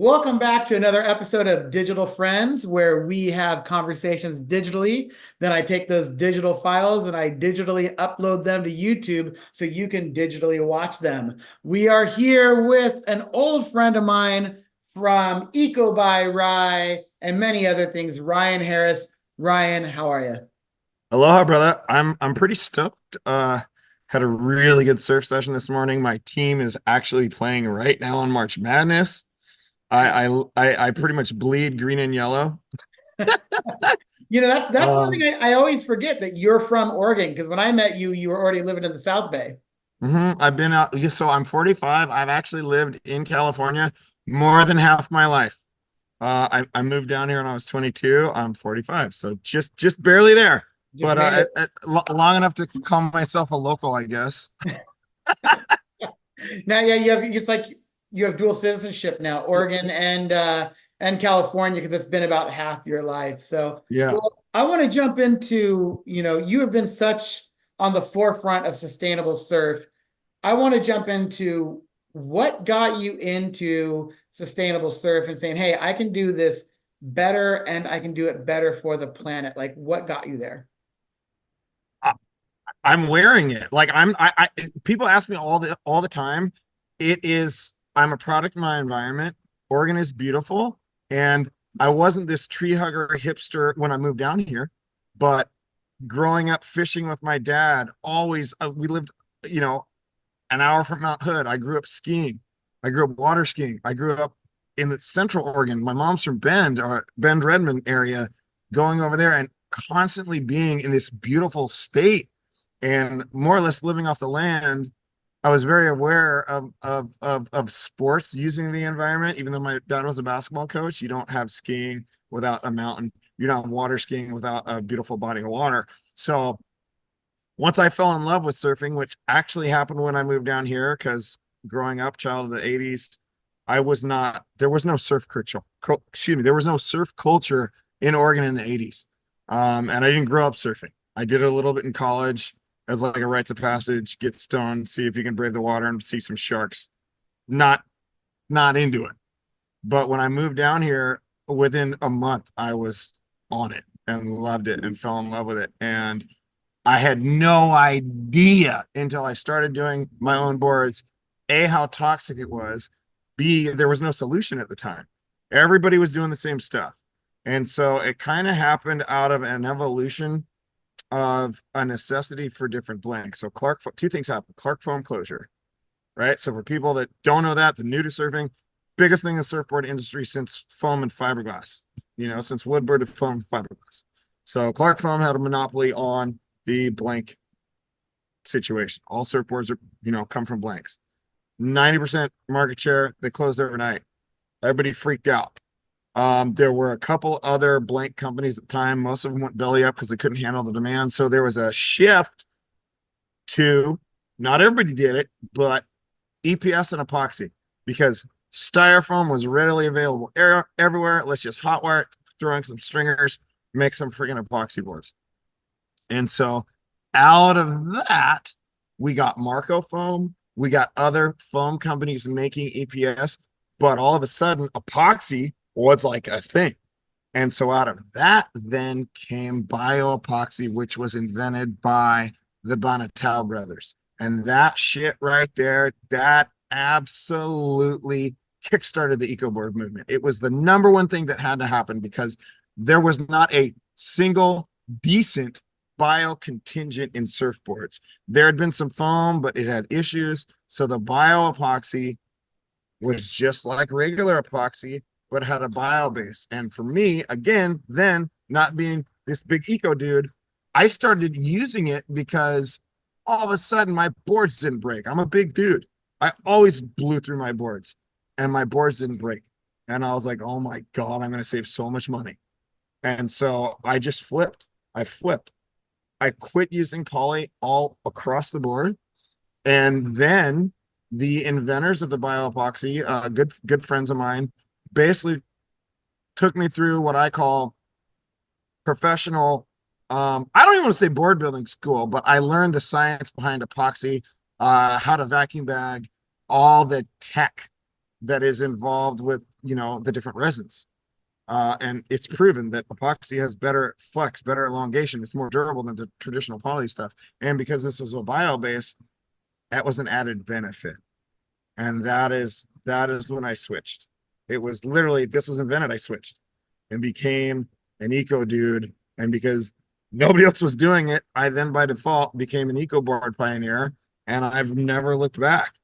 Welcome back to another episode of Digital Friends, where we have conversations digitally. Then I take those digital files and I digitally upload them to YouTube so you can digitally watch them. We are here with an old friend of mine from Eco by Rye and many other things, Ryan Harris. Ryan, how are you? Aloha, brother. I'm pretty stoked. Had a really good surf session this morning. My team is actually playing right now on March Madness. I pretty much bleed green and yellow. That's one thing Um, I always forget that you're from Oregon, because when I met you, you were already living in the South Bay. I've been out, yeah, so I'm 45. I've actually lived in California more than half my life. I moved down here when I was 22. I'm 45, so just barely there, Just but made it. long enough to call myself a local, I guess. Now, yeah, it's like you have dual citizenship now, Oregon and California, because it's been about half your life. So, Yeah. well, I want to jump into, you have been such on the forefront of sustainable surf. I want to jump into what got you into sustainable surf and saying, hey, I can do this better and I can do it better for the planet. Like, what got you there? I'm wearing it. Like I people ask me all the time. I'm a product of my environment. Oregon is beautiful. And I wasn't this tree hugger hipster when I moved down here, but growing up fishing with my dad, always we lived, you know, an hour from Mount Hood. I grew up skiing. I grew up water skiing. I grew up in the central Oregon. My mom's from Bend or Bend Redmond area, going over there and constantly being in this beautiful state and more or less living off the land. I was very aware of sports using the environment. Even though my dad was a basketball coach, you don't have skiing without a mountain. You don't have water skiing without a beautiful body of water. So once I fell in love with surfing, which actually happened when I moved down here, because growing up, child of the 80s, I was not, there was no surf culture. Excuse me, there was no surf culture in Oregon in the 80s. And I didn't grow up surfing. I did it a little bit in college as like a rites of passage, get stoned, see if you can brave the water and see some sharks. Not not into it. But when I moved down here, within a month, I was on it and loved it and fell in love with it. And I had no idea until I started doing my own boards, A, how toxic it was, B, there was no solution at the time. Everybody was doing the same stuff. And so it kind of happened out of an evolution of a necessity for different blanks. So two things happened. Clark foam closure, right? So for people that don't know that, the new to surfing, biggest thing in the surfboard industry since foam and fiberglass, since woodboard to foam and fiberglass. So Clark Foam had a monopoly on the blank situation. All surfboards are, come from blanks. 90% market share. They closed overnight. Everybody freaked out. There were a couple other blank companies at the time. Most of them went belly up because they couldn't handle the demand. So there was a shift to, not everybody did it, but EPS and epoxy, because styrofoam was readily available everywhere. Let's just hot wire it, throw in some stringers, make some freaking epoxy boards. And so out of that, we got Marco Foam. We got other foam companies making EPS, but all of a sudden, epoxy was like a thing. And so out of that then came bioepoxy, which was invented by the Bonatau brothers. And that shit right there, that absolutely kickstarted the EcoBoard movement. It was the number one thing that had to happen, because there was not a single decent bio contingent in surfboards. There had been some foam, but it had issues. So the bio epoxy was just like regular epoxy, but had a bio base. And for me, again, then not being this big eco dude, I started using it because all of a sudden my boards didn't break. I'm a big dude. I always blew through my boards and my boards didn't break. And I was like, oh my God, I'm going to save so much money. And so I just flipped. I flipped. I quit using poly all across the board. And then the inventors of the bioepoxy, good friends of mine, basically took me through what I call professional. I don't even want to say board building school, but I learned the science behind epoxy, how to vacuum bag, all the tech that is involved with the different resins. And it's proven that epoxy has better flex, better elongation. It's more durable than the traditional poly stuff. And because this was a bio base, that was an added benefit. And that is when I switched. It was literally, this was invented, I switched and became an eco dude. And because nobody else was doing it, I then by default became an eco board pioneer, and I've never looked back.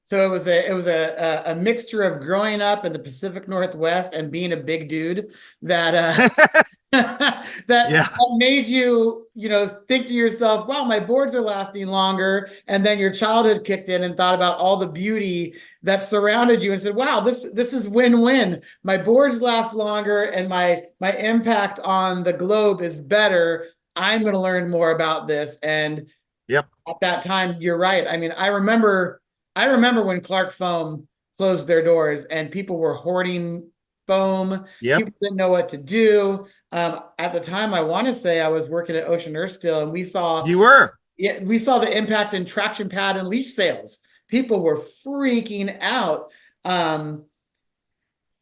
So it was a mixture of growing up in the Pacific Northwest and being a big dude that Yeah. that made you, think to yourself, wow, my boards are lasting longer. And then your childhood kicked in and thought about all the beauty that surrounded you and said, wow, this is win-win. My boards last longer and my impact on the globe is better. I'm going to learn more about this. And Yep. at that time, you're right. I mean, I remember when Clark Foam closed their doors and people were hoarding foam. Yep. People didn't know what to do. At the time, I want to say I was working at Ocean Earth still, and You were. we saw the impact in traction pad and leaf sales. People were freaking out. And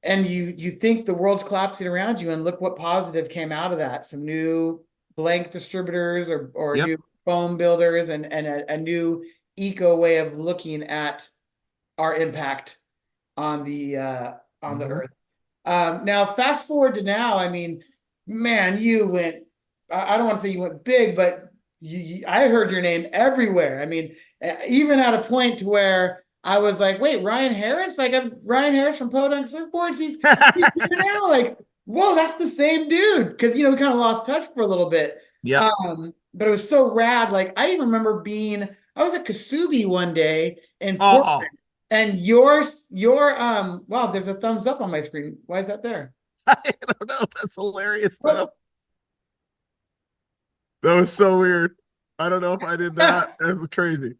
you think the world's collapsing around you, and look what positive came out of that. Some new blank distributors or Yep. new foam builders and a new eco way of looking at our impact on the earth. Now, fast forward to now. I mean, man, you went. I don't want to say you went big, but I heard your name everywhere. I mean, even at a point to where I was like, wait, Ryan Harris? Like, I'm Ryan Harris from Podunk Surfboards. He's here now. Like, whoa, that's the same dude. Because we kind of lost touch for a little bit. Yep. But it was so rad. Like, I even remember I was at Kasubi one day in Oh, Portland, and your wow, there's a thumbs up on my screen. Why is that there? I don't know. That's hilarious though. That was so weird. I don't know if I did that. That's crazy.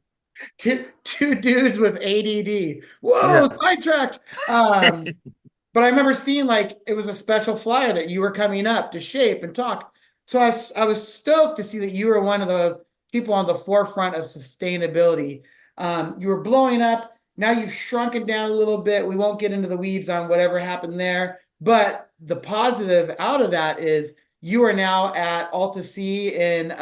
Two dudes with ADD. Whoa, Yeah. sidetracked. But I remember seeing, like, it was a special flyer that you were coming up to shape and talk. So I was stoked to see that you were one of the people on the forefront of sustainability. You were blowing up. Now you've shrunken down a little bit. We won't get into the weeds on whatever happened there. But the positive out of that is you are now at Alta Sea in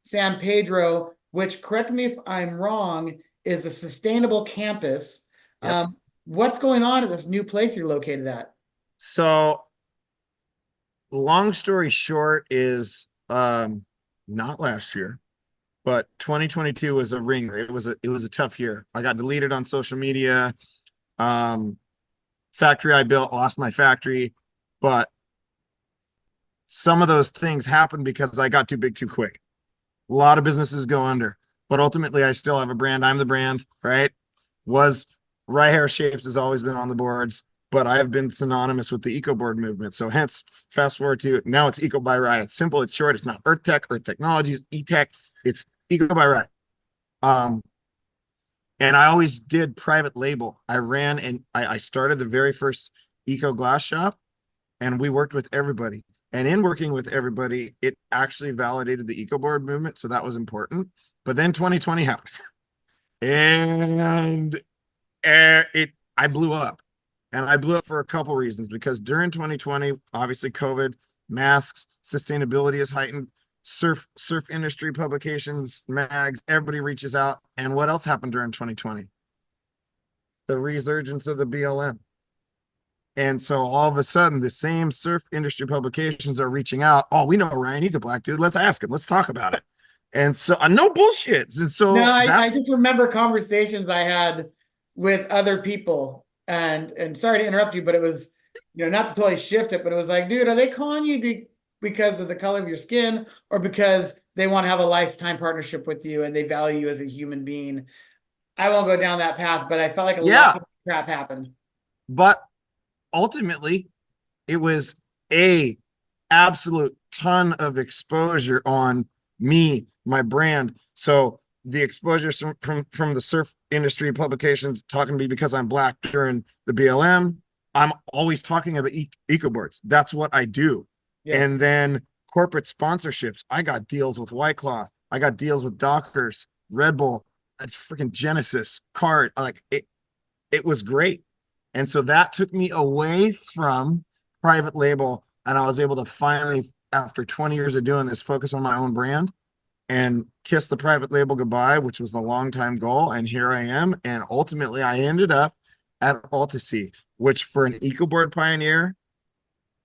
San Pedro, which, correct me if I'm wrong, is a sustainable campus. Yep. What's going on at this new place you're located at? So long story short is not last year, but 2022 was a ringer. It was a tough year. I got deleted on social media. Factory I built, lost my factory, but some of those things happened because I got too big too quick. A lot of businesses go under, but ultimately I still have a brand. I'm the brand, right? Was Right Hair Shapes has always been on the boards, but I've been synonymous with the EcoBoard movement. So hence, fast forward to now it's Eco by Riot. It's simple, it's short, it's not Earth Tech, Earth Technologies, E-Tech, it's Eco by Riot. And I always did private label. I ran and I started the very first Eco Glass shop, and we worked with everybody. And in working with everybody, it actually validated the EcoBoard movement. So that was important. But then 2020 happened. And I blew up. And I blew up for a couple reasons, because during 2020, obviously COVID, masks, sustainability is heightened, surf industry publications, mags, everybody reaches out. And what else happened during 2020? The resurgence of the BLM. And so all of a sudden, the same surf industry publications are reaching out. Oh, we know Ryan, he's a black dude. Let's ask him. Let's talk about it. And so no bullshit. And so No, I that's just remember conversations I had with other people, and sorry to interrupt you, but it was, not to totally shift it, but it was like, dude, are they calling you because of the color of your skin, or because they want to have a lifetime partnership with you and they value you as a human being? I won't go down that path, but I felt like a lot of crap happened. But ultimately, it was a absolute ton of exposure on me, my brand. So the exposure from the surf industry publications talking to me because I'm black during the BLM. I'm always talking about EcoBoards. That's what I do. Yeah. And then corporate sponsorships. I got deals with White Claw. I got deals with Dockers, Red Bull, freaking Genesis, Card. Like it was great. And so that took me away from private label. And I was able to finally, after 20 years of doing this, focus on my own brand and kiss the private label goodbye, which was a long time goal. And here I am. And ultimately, I ended up at Altasea, which for an EcoBoard pioneer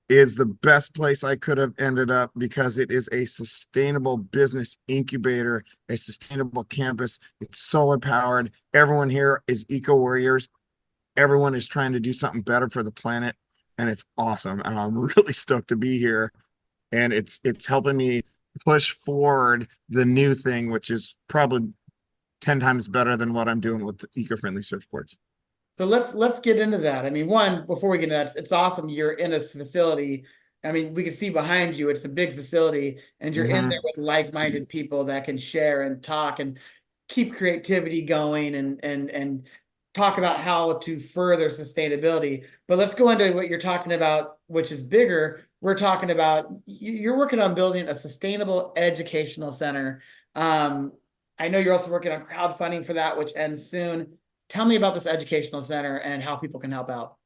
is the best place I could have ended up, because it is a sustainable business incubator, a sustainable campus. It's solar powered. Everyone here is eco warriors. Everyone is trying to do something better for the planet, and it's awesome. And I'm really stoked to be here. And it's helping me push forward the new thing, which is probably 10 times better than what I'm doing with the eco-friendly surfboards. So let's get into that. I mean, one, before we get into that, it's awesome you're in a facility. I mean, we can see behind you, it's a big facility, and you're in there with like-minded people that can share and talk and keep creativity going and talk about how to further sustainability. But let's go into what you're talking about, which is bigger. We're talking about you're working on building a sustainable educational center. I know you're also working on crowdfunding for that, which ends soon. Tell me about this educational center and how people can help out.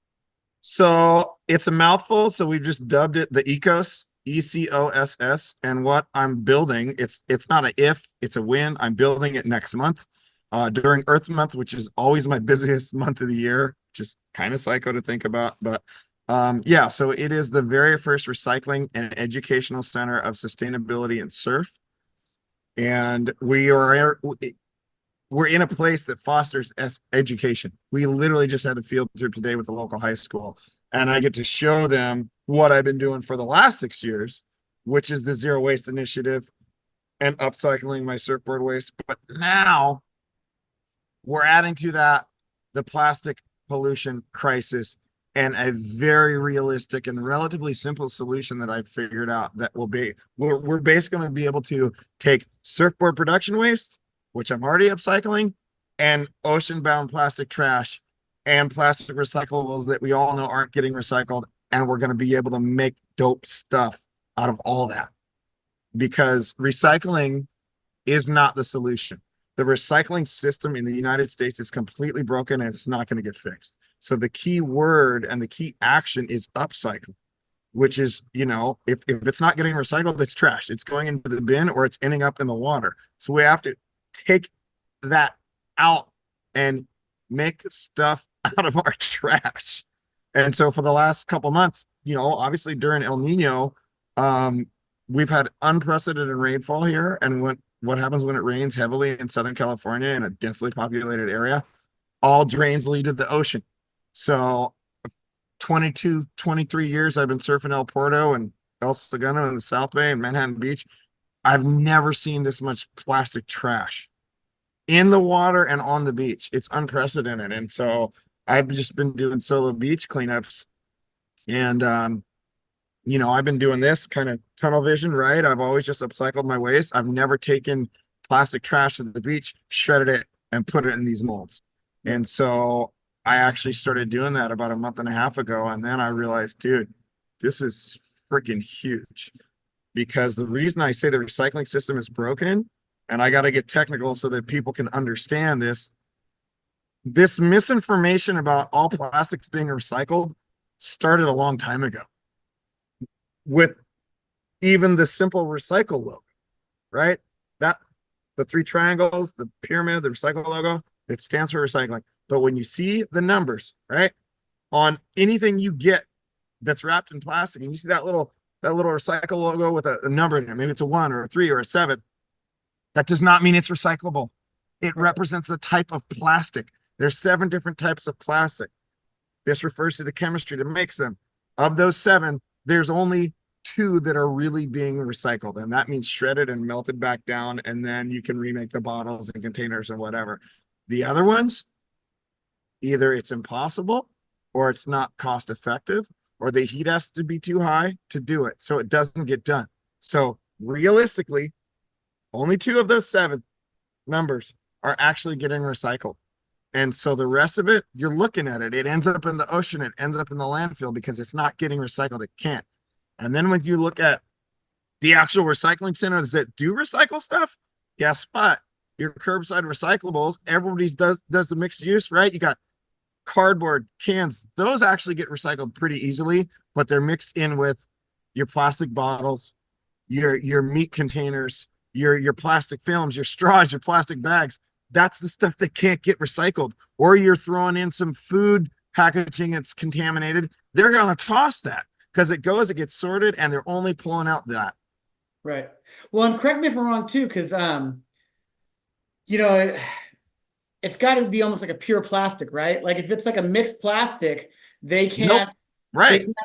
So it's a mouthful. So we've just dubbed it the ECOS, ECOSS. And what I'm building, it's not a if, it's a when. I'm building it next month, during Earth Month, which is always my busiest month of the year, which is kind of psycho to think about. But yeah, so it is the very first recycling and educational center of sustainability and surf. And we're in a place that fosters education. We literally just had a field trip today with the local high school, and I get to show them what I've been doing for the last 6 years, which is the zero waste initiative and upcycling my surfboard waste. But now we're adding to that the plastic pollution crisis, and a very realistic and relatively simple solution that I've figured out that will be, we're basically going to be able to take surfboard production waste, which I'm already upcycling, and ocean-bound plastic trash and plastic recyclables that we all know aren't getting recycled. And we're going to be able to make dope stuff out of all that, because recycling is not the solution. The recycling system in the United States is completely broken, and it's not going to get fixed. So the key word and the key action is upcycling, which is, if it's not getting recycled, it's trash. It's going into the bin or it's ending up in the water. So we have to take that out and make stuff out of our trash. And so for the last couple months, obviously during El Nino, we've had unprecedented rainfall here. And what happens when it rains heavily in Southern California in a densely populated area? All drains lead to the ocean. So 22, 23 years I've been surfing El Porto and El Segundo in the South Bay and Manhattan Beach. I've never seen this much plastic trash in the water and on the beach. It's unprecedented. And so I've just been doing solo beach cleanups. And, I've been doing this kind of tunnel vision, right? I've always just upcycled my waste. I've never taken plastic trash to the beach, shredded it, and put it in these molds. And so I actually started doing that about a month and a half ago. And then I realized, dude, this is freaking huge. Because the reason I say the recycling system is broken, and I got to get technical so that people can understand this misinformation about all plastics being recycled started a long time ago with even the simple recycle logo, right? That the 3 triangles, the pyramid, the recycle logo, it stands for recycling. But when you see the numbers, right, on anything you get that's wrapped in plastic, and you see that little recycle logo with a number in it, maybe it's a 1 or a 3 or a 7, that does not mean it's recyclable. It represents the type of plastic. There's 7 different types of plastic. This refers to the chemistry that makes them. Of those 7, there's only 2 that are really being recycled, and that means shredded and melted back down, and then you can remake the bottles and containers and whatever. The other ones, either it's impossible, or it's not cost effective, or the heat has to be too high to do it, so it doesn't get done. So realistically, only 2 of those 7 numbers are actually getting recycled. And so the rest of it, you're looking at it, it ends up in the ocean, it ends up in the landfill because it's not getting recycled. It can't. And then when you look at the actual recycling centers that do recycle stuff, guess what? Your curbside recyclables, everybody's does the mixed use, right? You got cardboard, cans, those actually get recycled pretty easily, but they're mixed in with your plastic bottles, your meat containers, your plastic films, your straws, your plastic bags. That's the stuff that can't get recycled. Or you're throwing in some food packaging that's contaminated. They're going to toss that because it gets sorted, and they're only pulling out that. Right. Well, and correct me if I'm wrong too, because you know, it's got to be almost like a pure plastic, right? Like if it's like a mixed plastic, they Nope. can't they Right. can't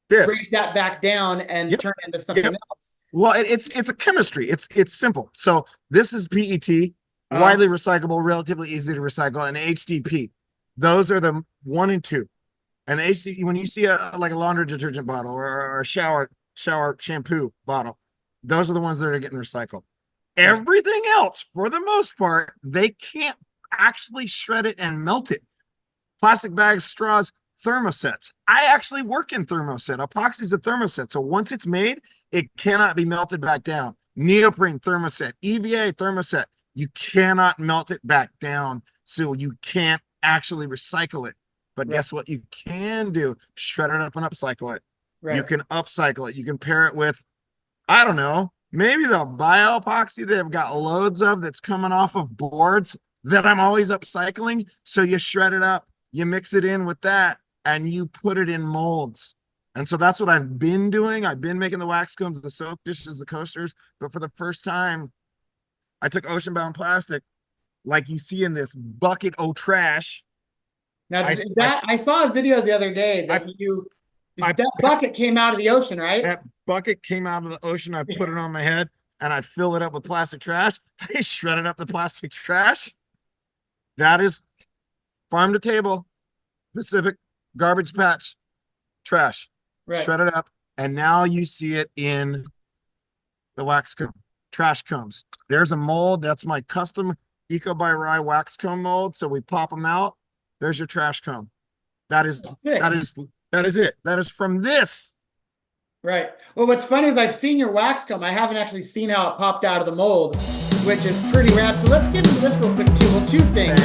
break This. that back down and Yep. turn it into something Yep. else. Well, it's a chemistry. It's simple. So this is PET, Uh, widely recyclable, relatively easy to recycle, and HDP. Those are the 1 and 2. And the HDP, when you see like a laundry detergent bottle or a shower shampoo bottle, those are the ones that are getting recycled. right. Everything else, for the most part, they can't actually shred it and melt it. Plastic bags, straws, thermosets. I actually work in thermoset. Epoxy is a thermoset. So once it's made, it cannot be melted back down. Neoprene thermoset, EVA thermoset. You cannot melt it back down. So you can't actually recycle it. But Right. guess what you can do? Shred it up and upcycle it. You Right. can upcycle it. You can pair it with, I don't know, maybe the bio epoxy they've got loads of that's coming off of boards that I'm always upcycling. So you shred it up, you mix it in with that, and you put it in molds. And so that's what I've been doing. I've been making the wax cones, the soap dishes, the coasters. But for the first time, I took ocean bound plastic, like you see in this bucket of trash. Now, I, is I, that I saw a video the other day I, that you I, that bucket came out of the ocean, right? that bucket came out of the ocean. I put it on my head and I fill it up with plastic trash. I shredded up the plastic trash. That is farm to table, Pacific garbage patch trash. Right. Shred it up. And now you see it in the wax cone, trash cones. There's a mold. That's my custom Eco by Rye wax cone mold. So we pop them out. There's your trash cone. That is Sick. that is it. That is from this. Right. Well, what's funny is I've seen your wax comb. I haven't actually seen how it popped out of the mold, which is pretty rad. So let's get into this real quick too. Well, two things.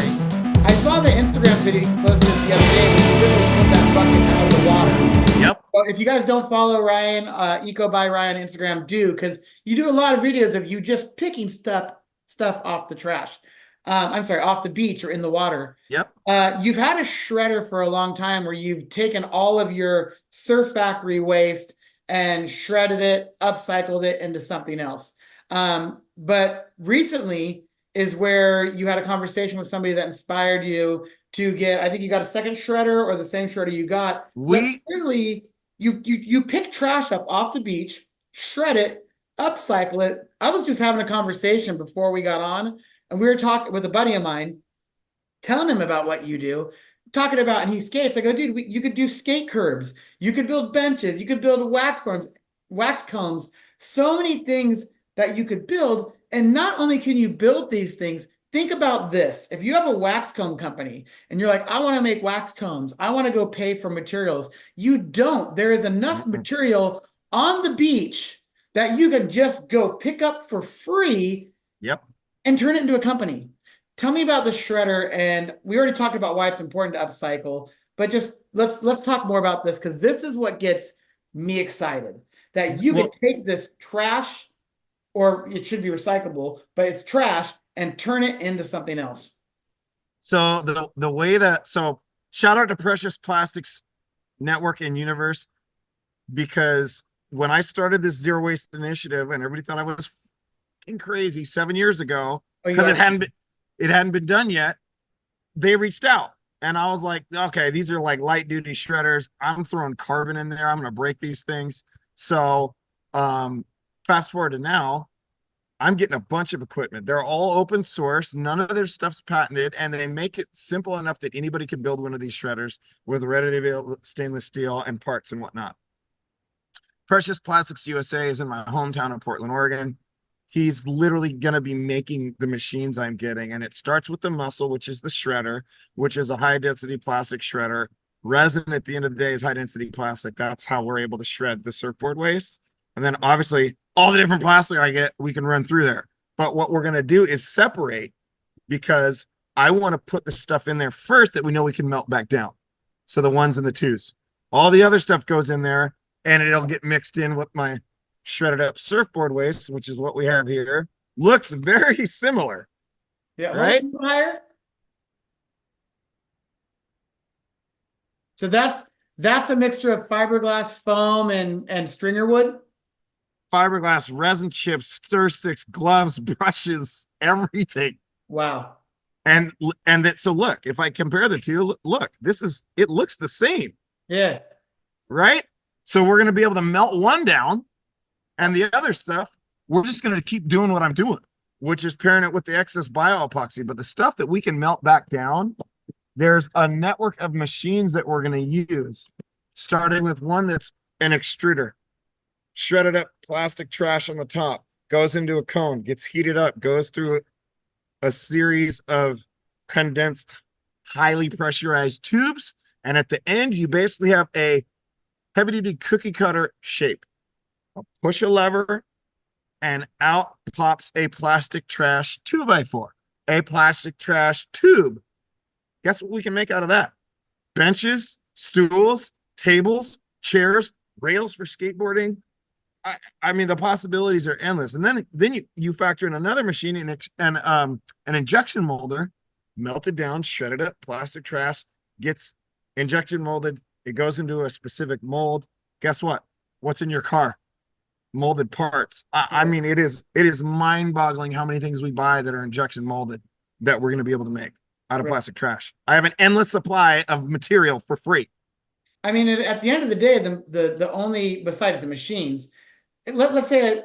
I saw the Instagram video you posted the other day when you literally pulled that bucket out of the water. Yep. So if you guys don't follow Ryan, Eco by Ryan on Instagram, do, because you do a lot of videos of you just picking stuff off the trash. I'm sorry, off the beach or in the water. Yep. You've had a shredder for a long time where you've taken all of your surf factory waste and shredded it, upcycled it into something else. But recently is where you had a conversation with somebody that inspired you to get, I think you got a second shredder or the same shredder you got. We clearly you pick trash up off the beach, shred it, upcycle it. I was just having a conversation before we got on, and we were talking with a buddy of mine, telling him about what you do, talking about, and he skates. I go, dude, you could do skate curbs, you could build benches, you could build wax cones, so many things that you could build. And not only can you build these things, think about this. If you have a wax cone company and you're like, I want to make wax cones, I want to go pay for materials. You don't. There is enough material on the beach that you can just go pick up for free. Yep. And turn it into a company. Tell me about the shredder. And we already talked about why it's important to upcycle, but just let's talk more about this, because this is what gets me excited. That you can take this trash, or it should be recyclable, but it's trash, and turn it into something else. So the way that, so shout out to Precious Plastics Network and Universe, because when I started this zero waste initiative and everybody thought I was crazy 7 years ago, because it hadn't been done yet, they reached out and I was like, okay, these are like light duty shredders. I'm throwing carbon in there. I'm going to break these things. So fast forward to now, I'm getting a bunch of equipment. They're all open source. None of their stuff's patented, and they make it simple enough that anybody can build one of these shredders with readily available stainless steel and parts and whatnot. Precious Plastics USA is in my hometown of Portland, Oregon. He's literally going to be making the machines I'm getting. And it starts with the muscle, which is the shredder, which is a high density plastic shredder. Resin at the end of the day is high density plastic. That's how we're able to shred the surfboard waste. And then obviously all the different plastic I get, we can run through there. But what we're going to do is separate, because I want to put the stuff in there first that we know we can melt back down. So the ones and the twos, all the other stuff goes in there and it'll get mixed in with my shredded up surfboard waste, which is what we have here. Looks very similar. Yeah. Right? Higher. So that's a mixture of fiberglass foam and stringer wood. Fiberglass, resin chips, stir sticks, gloves, brushes, everything. Wow. And that, so look, if I compare the two, look, it looks the same. Yeah. Right? So we're going to be able to melt one down, and the other stuff, we're just going to keep doing what I'm doing, which is pairing it with the excess bio epoxy. But the stuff that we can melt back down, there's a network of machines that we're going to use, starting with one that's an extruder, shredded up plastic trash on the top, goes into a cone, gets heated up, goes through a series of condensed, highly pressurized tubes. And at the end, you basically have a heavy duty cookie cutter shape. I'll push a lever and out pops a plastic trash 2x4, a plastic trash tube. Guess what we can make out of that? Benches, stools, tables, chairs, rails for skateboarding. I mean, the possibilities are endless. And then you factor in another machine and an injection molder, melted down, shredded up plastic trash, gets injection molded. It goes into a specific mold. Guess what? What's in your car? Molded parts. I mean, it is mind-boggling how many things we buy that are injection molded that we're going to be able to make out of plastic trash. I have an endless supply of material for free. I mean, at the end of the day, the only, besides the machines, let's say,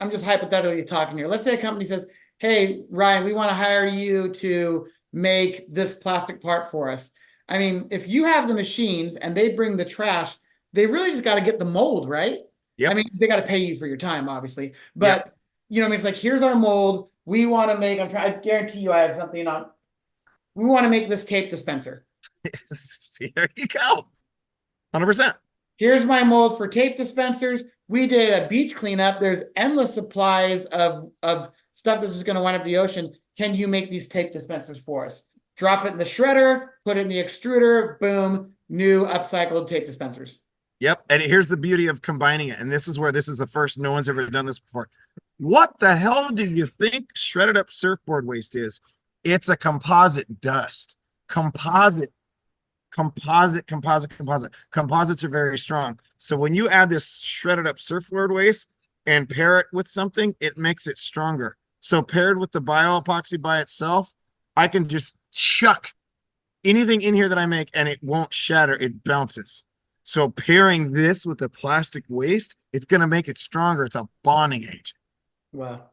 I'm just hypothetically talking here. Let's say a company says, hey, Ryan, we want to hire you to make this plastic part for us. I mean, if you have the machines and they bring the trash, they really just got to get the mold, right? Yep. I mean, they got to pay you for your time, obviously. But, you know, I mean, it's like, here's our mold. We want to make, I guarantee you I have something on. We want to make this tape dispenser. There you go. 100%. Here's my mold for tape dispensers. We did a beach cleanup. There's endless supplies of stuff that's just going to wind up the ocean. Can you make these tape dispensers for us? Drop it in the shredder, put it in the extruder, boom, new upcycled tape dispensers. Yep. And here's the beauty of combining it. And this is where this is the first, no one's ever done this before. What the hell do you think shredded up surfboard waste is? It's a composite dust. Composites are very strong. So when you add this shredded up surfboard waste and pair it with something, it makes it stronger. So paired with the bio epoxy by itself, I can just chuck anything in here that I make and it won't shatter. It bounces. So pairing this with the plastic waste, it's going to make it stronger. It's a bonding agent. Wow.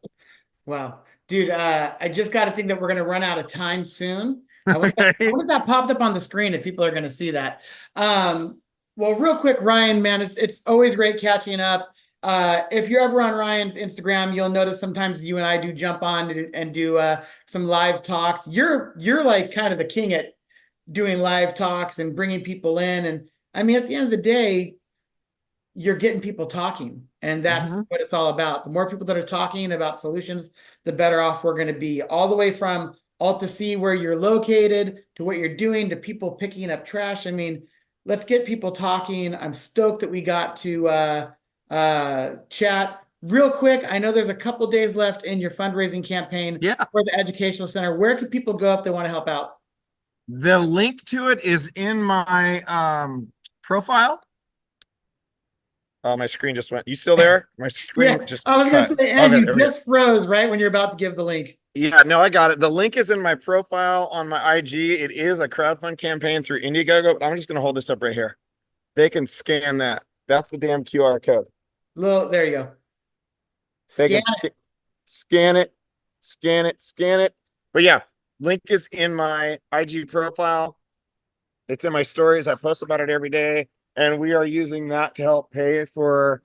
Wow. Dude, I just got to think that we're going to run out of time soon. I wonder if that popped up on the screen if people are going to see that. Well, real quick, Ryan, man, it's always great catching up. If you're ever on Ryan's Instagram, you'll notice sometimes you and I do jump on and do some live talks. You're like kind of the king at doing live talks and bringing people in. And I mean, at the end of the day, you're getting people talking, and that's what it's all about. The more people that are talking about solutions, the better off we're going to be, all the way from alt to see where you're located to what you're doing to people picking up trash. I mean, let's get people talking. I'm stoked that we got to chat real quick. I know there's a couple days left in your fundraising campaign for the educational center. Where can people go if they want to help out? The link to it is in my profile. Oh, my screen just went. You still there? My screen just I was going to say, and okay, you just froze right when you're about to give the link. Yeah, no, I got it. The link is in my profile on my IG. It is a crowdfund campaign through Indiegogo, but I'm just going to hold this up right here. They can scan that. That's the damn QR code. There you go. They can scan it. But yeah, link is in my IG profile. It's in my stories. I post about it every day. And we are using that to help pay for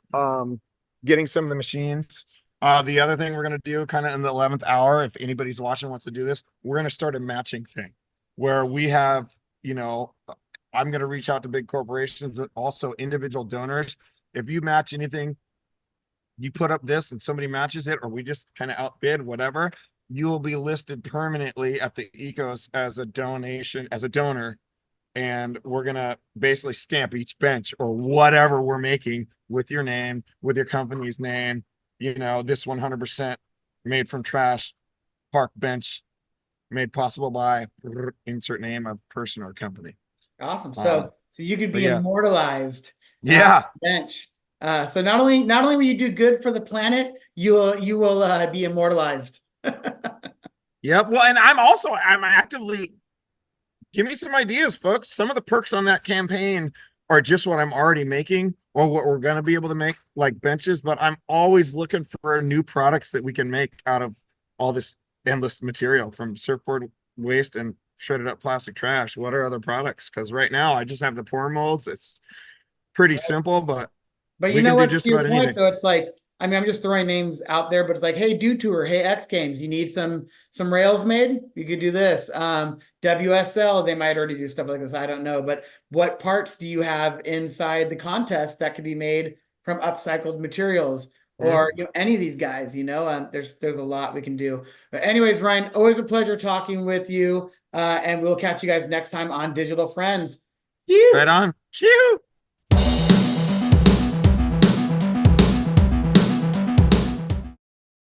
getting some of the machines. The other thing we're going to do kind of in the 11th hour, if anybody's watching wants to do this, we're going to start a matching thing where we have, you know, I'm going to reach out to big corporations, but also individual donors. If you match anything, you put up this and somebody matches it, or we just kind of outbid, whatever, you will be listed permanently at the Ecos as a donation, as a donor. And we're gonna basically stamp each bench or whatever we're making with your name, with your company's name. This 100% made from trash park bench, made possible by insert name of person or company. Awesome. Um, So you could but be yeah, immortalized yeah, bench. So not only will you do good for the planet, you will be immortalized. yep. Well, and I'm actively give me some ideas, folks. Some of the perks on that campaign are just what I'm already making or what we're going to be able to make, like benches. But I'm always looking for new products that we can make out of all this endless material from surfboard waste and shredded up plastic trash. What are other products? Because right now I just have the pour molds. It's pretty simple, but But you we know can do what, to just your about point anything. though, it's like, I mean, I'm just throwing names out there, but it's like, hey, Do Tour, hey, X Games, you need some rails made? You could do this. WSL, they might already do stuff like this. I don't know. But what parts do you have inside the contest that could be made from upcycled materials? Yeah. Or any of these guys, there's a lot we can do. But anyways, Ryan, always a pleasure talking with you. And we'll catch you guys next time on Digital Friends. Right Phew! on. Chew.